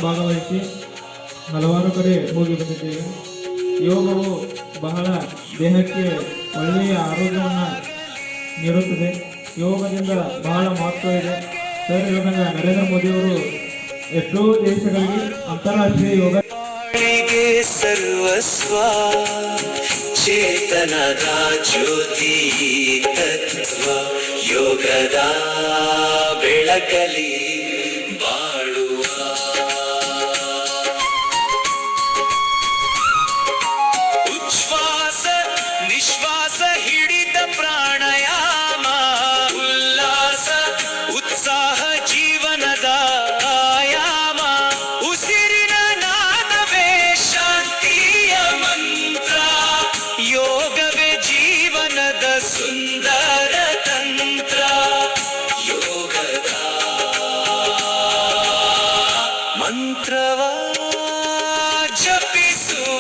ಭಾಗವಹಿಸಿ ಹಲವಾರು ಕಡೆ ಹೋಗಿ ಬಂದಿದ್ದೇವೆ. ಯೋಗವು ಬಹಳ ದೇಹಕ್ಕೆ ಒಳ್ಳೆಯ ಆರೋಗ್ಯವನ್ನು ನೀಡುತ್ತದೆ. ಯೋಗದಿಂದ ಬಹಳ ಮಹತ್ವ ಇದೆ. ಸರ್ ಹೇಳಿದಂಗ ನರೇಂದ್ರ ಮೋದಿಯವರು ಎಷ್ಟೋ ದೇಶಗಳಿಗೆ ಅಂತಾರಾಷ್ಟ್ರೀಯ ಯೋಗ ಸರ್ವಸ್ವ ಚೇತನದ ಜ್ಯೋತಿ ತತ್ವ ಯೋಗದ ಬೆಳಕಲಿ ಬಾಳುವ ಉಚ್ಛ್ವಾಸ ನಿಶ್ವಾಸ ಹಿಡಿದ ಪ್ರಾಣಾಯಾಮ ಉಲ್ಲಾಸ ಉತ್ಸಾಹ ಜೀವನದ ಆಯಾಮ ಉಸಿರಿನ ನಾದವೇ ಶಾಂತಿಯ ಮಂತ್ರ ಯೋಗವೇ ಜೀವನದ ಸುಂದರ ತಂತ್ರ ಯೋಗದ ಮಂತ್ರವ ಜಪಿಸುವ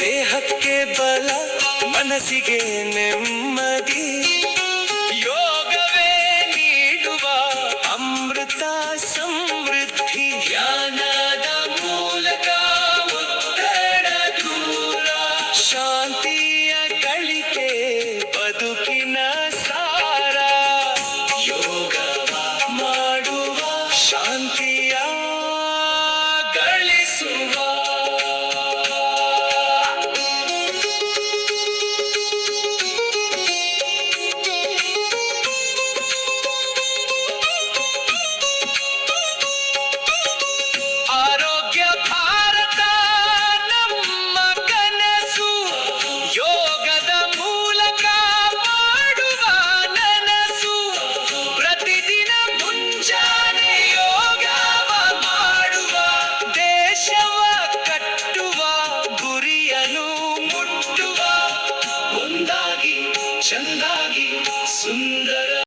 ದೇಹಕ್ಕೆ ಬಲ ಮನಸ್ಸಿಗೆ ನೆಮ್ಮದಿ